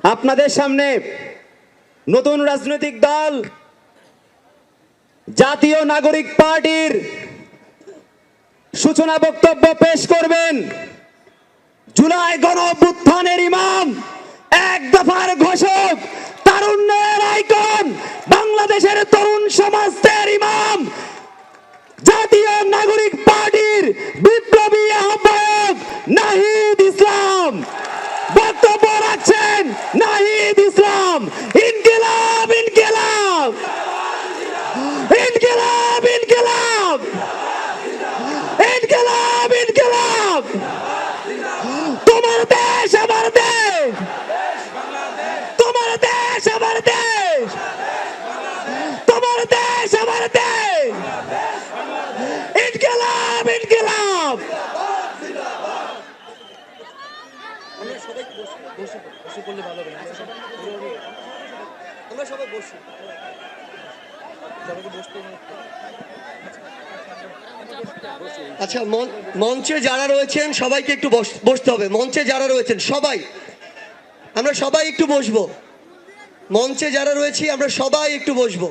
আপনাদের সামনে নতুন রাজনৈতিক দল জাতীয় নাগরিক পার্টির সূচনা বক্তব্য পেশ করবেন জুলাই গণ অভ্যুত্থানের ইমাম, এক দফার ঘোষক, তারুণ্যের আইকন, বাংলাদেশের তরুণ সমাজের ইমাম, জাতীয় নাগরিক পার্টির বিপ্লবী আহ্বায়ক নাহিদ ইসলাম। বক্তব্য রাখছেন নাহিদ ইসলাম। ইনকিলাব ইনকিলাব ইনকিলাব ইনকিলাব ইনকিলাব ইনকিলাব। তোমার দেশ আমার দেশ, তোমার দেশ আমার দেশ, তোমার দেশ আমার দেশ। ইনকিলাব ইনকিলাব। আচ্ছা, মঞ্চে যারা রয়েছেন সবাইকে একটু বসতে হবে। মঞ্চে যারা রয়েছেন সবাই, আমরা সবাই একটু বসবো। মঞ্চে যারা রয়েছি আমরা সবাই একটু বসবো।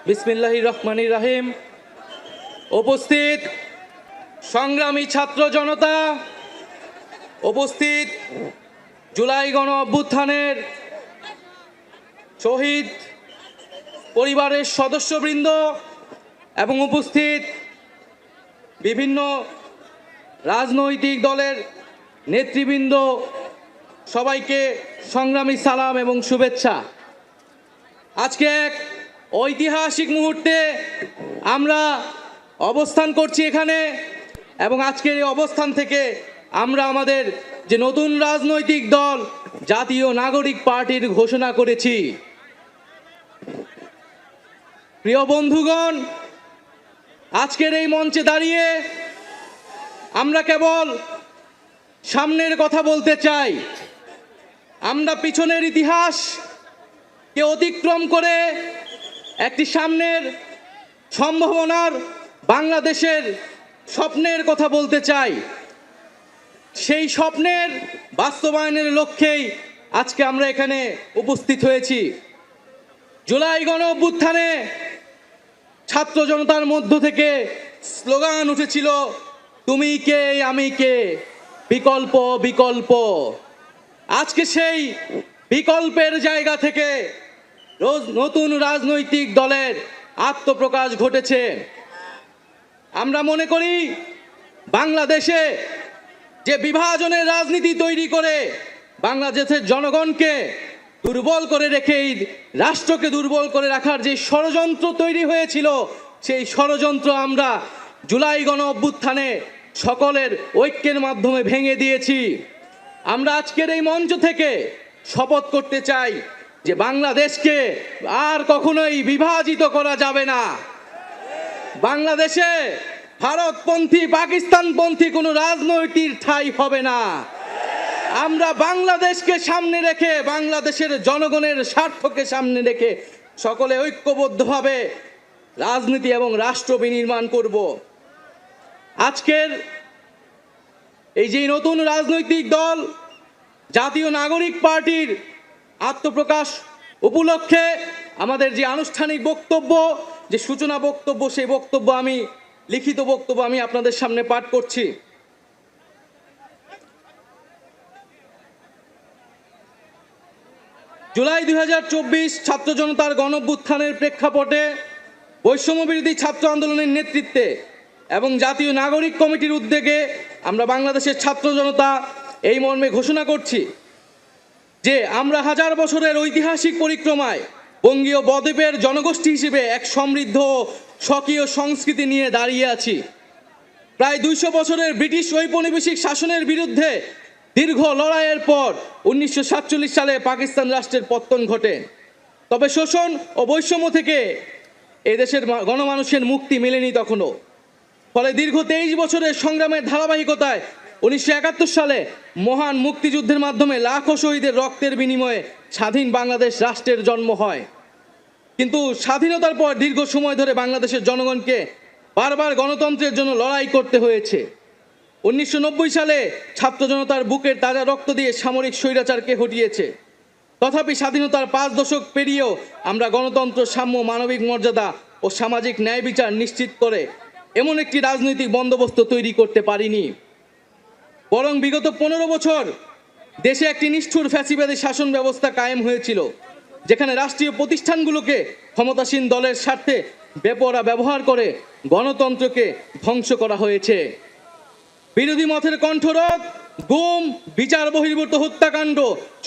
বিসমিল্লাহির রহমানির রহিম। উপস্থিত সংগ্রামী ছাত্র জনতা, উপস্থিত জুলাই গণ অভ্যুত্থানের শহীদ পরিবারের সদস্যবৃন্দ এবং উপস্থিত বিভিন্ন রাজনৈতিক দলের নেতৃবৃন্দ, সবাইকে সংগ্রামী সালাম এবং শুভেচ্ছা। আজকে এক ঐতিহাসিক মুহূর্তে আমরা অবস্থান করছি এখানে, এবং আজকের এই অবস্থান থেকে আমরা আমাদের যে নতুন রাজনৈতিক দল জাতীয় নাগরিক পার্টির ঘোষণা করেছি। প্রিয় বন্ধুগণ, আজকের এই মঞ্চে দাঁড়িয়ে আমরা কেবল সামনের কথা বলতে চাই। আমরা পিছনের ইতিহাসকে অতিক্রম করে একটি সামনের সম্ভাবনার বাংলাদেশের স্বপ্নের কথা বলতে চাই। সেই স্বপ্নের বাস্তবায়নের লক্ষ্যেই আজকে আমরা এখানে উপস্থিত হয়েছি। জুলাই গণ অভ্যুত্থানে ছাত্র জনতার মধ্য থেকে স্লোগান উঠেছিল, তুমি কে আমি কে, বিকল্প বিকল্প। আজকে সেই বিকল্পের জায়গা থেকে নতুন রাজনৈতিক দলের আত্মপ্রকাশ ঘটেছে। আমরা মনে করি বাংলাদেশে যে বিভাজনের রাজনীতি তৈরি করে বাংলাদেশের জনগণকে দুর্বল করে রেখে এই রাষ্ট্রকে দুর্বল করে রাখার যে ষড়যন্ত্র তৈরি হয়েছিল, সেই ষড়যন্ত্র আমরা জুলাই গণ অভ্যুত্থানে সকলের ঐক্যের মাধ্যমে ভেঙে দিয়েছি। আমরা আজকের এই মঞ্চ থেকে শপথ করতে চাই যে বাংলাদেশকে আর কখনোই বিভাজিত করা যাবে না। বাংলাদেশে ভারতপন্থী পাকিস্তানপন্থী কোনো রাজনৈতিক ঠাঁই হবে না। আমরা বাংলাদেশকে সামনে রেখে, বাংলাদেশের জনগণের স্বার্থকে সামনে রেখে সকলে ঐক্যবদ্ধভাবে রাজনীতি এবং রাষ্ট্র বিনির্মাণ করব। আজকের এই যে নতুন রাজনৈতিক দল জাতীয় নাগরিক পার্টির আত্মপ্রকাশ উপলক্ষে আমাদের যে আনুষ্ঠানিক বক্তব্য, যে সূচনা বক্তব্য, সেই বক্তব্য আমি লিখিত বক্তব্য আমি আপনাদের সামনে পাঠ করছি। জুলাই 2024 ছাত্র জনতার গণঅভ্যুত্থানের প্রেক্ষাপটে বৈষম্যবিরোধী ছাত্র আন্দোলনের নেতৃত্বে এবং জাতীয় নাগরিক কমিটির উদ্যোগে আমরা বাংলাদেশের ছাত্র জনতা এই মর্মে ঘোষণা করছি যে আমরা হাজার বছরের ঐতিহাসিক পরিক্রমায় বঙ্গীয় বদ্বীপের জনগোষ্ঠী হিসেবে এক সমৃদ্ধ স্বকীয় সংস্কৃতি নিয়ে দাঁড়িয়ে আছি। প্রায় 200 বছরের ব্রিটিশ ঔপনিবেশিক শাসনের বিরুদ্ধে দীর্ঘ লড়াইয়ের পর 1947 সালে পাকিস্তান রাষ্ট্রের পতন ঘটে। তবে শোষণ ও বৈষম্য থেকে এদেশের গণমানুষের মুক্তি মেলেনি তখনও। ফলে দীর্ঘ 23 বছরের সংগ্রামের ধারাবাহিকতায় 1971 সালে মহান মুক্তিযুদ্ধের মাধ্যমে লাখো শহীদের রক্তের বিনিময়ে স্বাধীন বাংলাদেশ রাষ্ট্রের জন্ম হয়। কিন্তু স্বাধীনতার পর দীর্ঘ সময় ধরে বাংলাদেশের জনগণকে বারবার গণতন্ত্রের জন্য লড়াই করতে হয়েছে। 1990 সালে ছাত্র জনতার বুকের তাজা রক্ত দিয়ে সামরিক স্বৈরাচারকে হটিয়েছে। তথাপি স্বাধীনতার 5 দশক পেরিয়েও আমরা গণতন্ত্র, সাম্য, মানবিক মর্যাদা ও সামাজিক ন্যায় বিচার নিশ্চিত করে এমন একটি রাজনৈতিক বন্দোবস্ত তৈরি করতে পারিনি। বরং বিগত 15 বছর দেশে একটি নিষ্ঠুর ফ্যাসিবাদী শাসন ব্যবস্থা কায়েম হয়েছিল, যেখানে রাষ্ট্রীয় প্রতিষ্ঠানগুলোকে ক্ষমতাসীন দলের স্বার্থে বেপরোয়া ব্যবহার করে গণতন্ত্রকে ধ্বংস করা হয়েছে। বিরোধী মতের কণ্ঠরোধ, গুম, বিচার বহির্ভূত হত্যাকাণ্ড,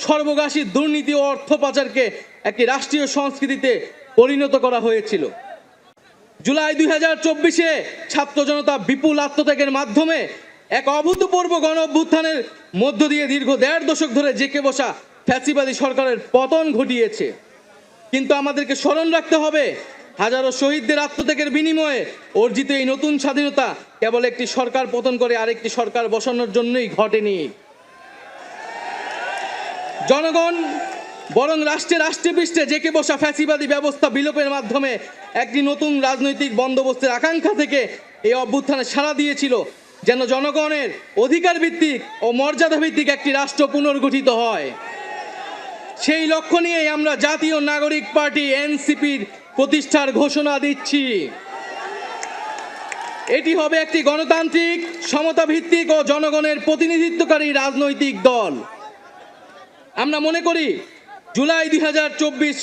সর্বগ্রাসী দুর্নীতি ও অর্থ পাচারকে একটি রাষ্ট্রীয় সংস্কৃতিতে পরিণত করা হয়েছিল। জুলাই 2024-এ ছাত্র জনতা বিপুল আত্মত্যাগের মাধ্যমে এক অভূতপূর্ব গণ অভ্যুত্থানের মধ্য দিয়ে দীর্ঘ 1.5 দশক ধরে জেঁকে বসা ফ্যাসিবাদী সরকারের পতন ঘটিয়েছে। কিন্তু আমাদেরকে স্মরণ রাখতে হবে, হাজারো শহীদদের আত্মত্যাগের বিনিময়ে অর্জিত এই নতুন স্বাধীনতা কেবল একটি সরকার পতন করে আরেকটি সরকার বসানোর জন্যই ঘটেনি। জনগণ বরং রাষ্ট্রে পৃষ্ঠে জেঁকে বসা ফ্যাসিবাদী ব্যবস্থা বিলোপের মাধ্যমে একটি নতুন রাজনৈতিক বন্দোবস্তের আকাঙ্ক্ষা থেকে এই অভ্যুত্থানে সাড়া দিয়েছিল, যেন জনগণের অধিকার ভিত্তিক ও মর্যাদা ভিত্তিক একটি রাষ্ট্র পুনর্গঠিত হয়। সেই লক্ষ্য নিয়েই আমরা জাতীয় নাগরিক পার্টি এনসিপির প্রতিষ্ঠার ঘোষণা দিচ্ছি। এটি হবে একটি গণতান্ত্রিক, সমতা ভিত্তিক ও জনগণের প্রতিনিধিত্বকারী রাজনৈতিক দল। আমরা মনে করি জুলাই 2024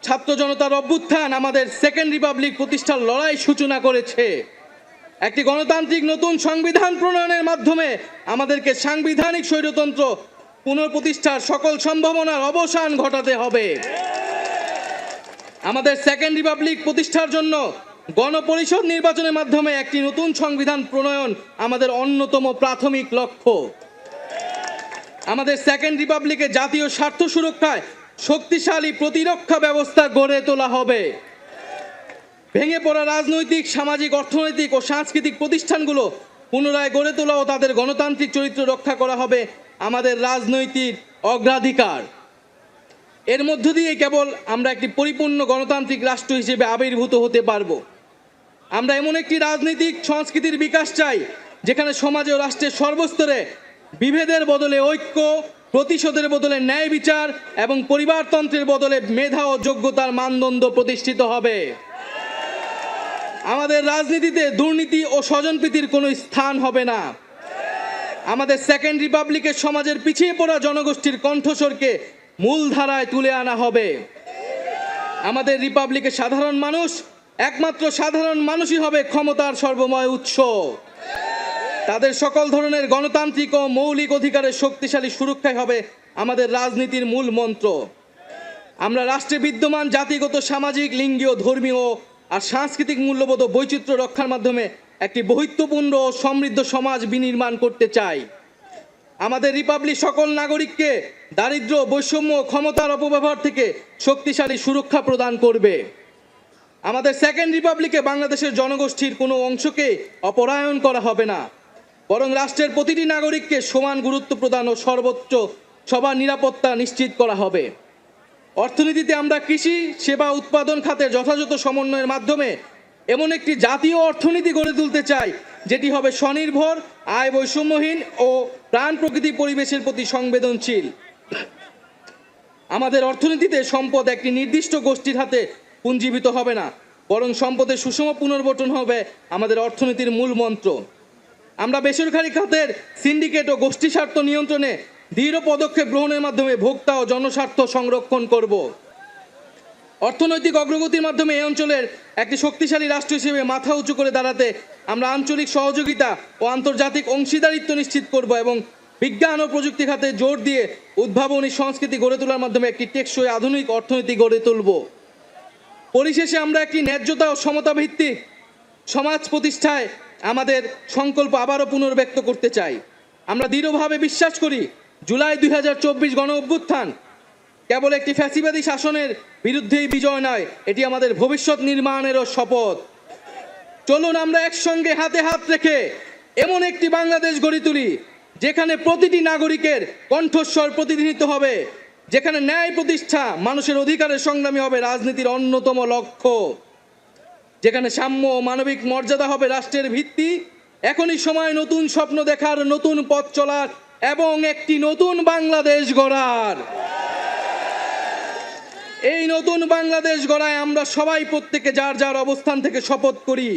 ছাত্র জনতার অভ্যুত্থান আমাদের সেকেন্ড রিপাবলিক প্রতিষ্ঠার লড়াই সূচনা করেছে। একটি গণতান্ত্রিক নতুন সংবিধান প্রণয়নের মাধ্যমে আমাদেরকে সাংবিধানিক স্বৈরতন্ত্র পুনঃপ্রতিষ্ঠার সকল সম্ভাবনার অবসান ঘটাতে হবে। আমাদের সেকেন্ড রিপাবলিক প্রতিষ্ঠার জন্য গণপরিষদ নির্বাচনের মাধ্যমে একটি নতুন সংবিধান প্রণয়ন আমাদের অন্যতম প্রাথমিক লক্ষ্য। আমাদের সেকেন্ড রিপাবলিকের জাতীয় স্বার্থ সুরক্ষায় শক্তিশালী প্রতিরক্ষা ব্যবস্থা গড়ে তোলা হবে। ভেঙে পড়া রাজনৈতিক, সামাজিক, অর্থনৈতিক ও সাংস্কৃতিক প্রতিষ্ঠানগুলো পুনরায় গড়ে তোলা ও তাদের গণতান্ত্রিক চরিত্র রক্ষা করা হবে আমাদের রাজনৈতিক অগ্রাধিকার। এর মধ্য দিয়ে কেবল আমরা একটি পরিপূর্ণ গণতান্ত্রিক রাষ্ট্র হিসেবে আবির্ভূত হতে পারব। আমরা এমন একটি রাজনৈতিক সংস্কৃতির বিকাশ চাই, যেখানে সমাজে ও রাষ্ট্রের সর্বস্তরে বিভেদের বদলে ঐক্য, প্রতিশোধের বদলে ন্যায় বিচার এবং পরিবারতন্ত্রের বদলে মেধা ও যোগ্যতার মানদণ্ড প্রতিষ্ঠিত হবে। আমাদের রাজনীতিতে দুর্নীতি ও স্বজনপ্রীতির কোনো স্থান হবে না। আমাদের সেকেন্ড রিপাবলিকের সমাজের পিছিয়ে পড়া জনগোষ্ঠীর কণ্ঠস্বরকে মূলধারায় তুলে আনা হবে। আমাদের রিপাবলিকের সাধারণ মানুষ, একমাত্র সাধারণ মানুষই হবে ক্ষমতার সর্বময় উৎস। তাদের সকল ধরনের গণতান্ত্রিক ও মৌলিক অধিকারের শক্তিশালী সুরক্ষাই হবে আমাদের রাজনীতির মূল মন্ত্র। আমরা রাষ্ট্রে বিদ্যমান জাতিগত, সামাজিক, লিঙ্গীয়, ধর্মীয় আর সাংস্কৃতিক মূল্যবোধ ও বৈচিত্র্য রক্ষার মাধ্যমে একটি বৈচিত্র্যপূর্ণ ও সমৃদ্ধ সমাজ বিনির্মাণ করতে চাই। আমাদের রিপাবলিক সকল নাগরিককে দারিদ্র্য, বৈষম্য, ক্ষমতার অপব্যবহার থেকে শক্তিশালী সুরক্ষা প্রদান করবে। আমাদের সেকেন্ড রিপাবলিকে বাংলাদেশের জনগোষ্ঠীর কোনো অংশকে অপরায়ণ করা হবে না, বরং রাষ্ট্রের প্রতিটি নাগরিককে সমান গুরুত্ব প্রদান ও সর্বোচ্চ সবার নিরাপত্তা নিশ্চিত করা হবে। অর্থনীতিতে আমরা কৃষি, সেবা, উৎপাদন খাতের যথাযথ সমন্বয়ের মাধ্যমে এমন একটি জাতীয় অর্থনীতি গড়ে তুলতে চাই, যেটি হবে স্বনির্ভর, আয় বৈষম্যহীন ও প্রাণ প্রকৃতি পরিবেশের প্রতি সংবেদনশীল। আমাদের অর্থনীতিতে সম্পদ একটি নির্দিষ্ট গোষ্ঠীর হাতে পুঞ্জীভূত হবে না, বরং সম্পদের সুষম পুনর্বণ্টন হবে আমাদের অর্থনীতির মূল মন্ত্র। আমরা বেসরকারি খাতের সিন্ডিকেট ও গোষ্ঠী স্বার্থ নিয়ন্ত্রণে দৃঢ় পদক্ষেপ গ্রহণের মাধ্যমে ভোক্তা ও জনস্বার্থ সংরক্ষণ করব। অর্থনৈতিক অগ্রগতির মাধ্যমে এই অঞ্চলের একটি শক্তিশালী রাষ্ট্র হিসেবে মাথা উঁচু করে দাঁড়াতে আমরা আঞ্চলিক সহযোগিতা ও আন্তর্জাতিক অংশীদারিত্ব নিশ্চিত করব এবং বিজ্ঞান ও প্রযুক্তি খাতে জোর দিয়ে উদ্ভাবনী সংস্কৃতি গড়ে তোলার মাধ্যমে একটি টেকসই আধুনিক অর্থনীতি গড়ে তুলব। পরিশেষে আমরা একটি ন্যায্যতা ও সমতা ভিত্তিক সমাজ প্রতিষ্ঠায় আমাদের সংকল্প আবারও পুনর্ব্যক্ত করতে চাই। আমরা দৃঢ়ভাবে বিশ্বাস করি জুলাই 2024 গণ অভ্যুত্থান কেবল একটি ফ্যাসিবাদী শাসনের বিরুদ্ধেই বিজয় নয়, এটি আমাদের ভবিষ্যৎ নির্মাণেরও শপথ। চলুন আমরা একসঙ্গে হাতে হাত রেখে এমন একটি বাংলাদেশ গড়ে তুলি যেখানে প্রতিটি নাগরিকের কণ্ঠস্বর প্রতিনিধিত্ব হবে, যেখানে ন্যায় প্রতিষ্ঠা, মানুষের অধিকারের সংগ্রামী হবে রাজনীতির অন্যতম লক্ষ্য, যেখানে সাম্য ও মানবিক মর্যাদা হবে রাষ্ট্রের ভিত্তি। এখনই সময় নতুন স্বপ্ন দেখার, নতুন পথ চলার এবং একটি নতুন বাংলাদেশ গড়ার। এই নতুন বাংলাদেশ গড়ায় আমরা সবাই প্রত্যেকে যার যার অবস্থান থেকে শপথ করি,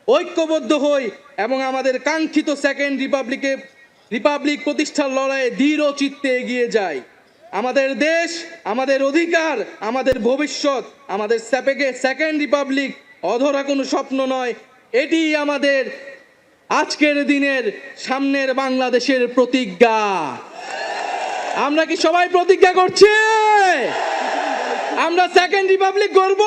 ঐক্যবদ্ধ হই এবং আমাদের কাঙ্ক্ষিত সেকেন্ড রিপাবলিক প্রতিষ্ঠার লড়াইয়ে দৃঢ় চিত্তে এগিয়ে যাই। আমাদের দেশ, আমাদের অধিকার, আমাদের ভবিষ্যৎ, আমাদের সেকেন্ড রিপাবলিক অধরা কোনো স্বপ্ন নয়, এটি আমাদের আজকের দিনের সামনের বাংলাদেশের প্রতিজ্ঞা। আমরা কি সবাই প্রতিজ্ঞা করছি আমরা সেকেন্ড রিপাবলিক গড়ব?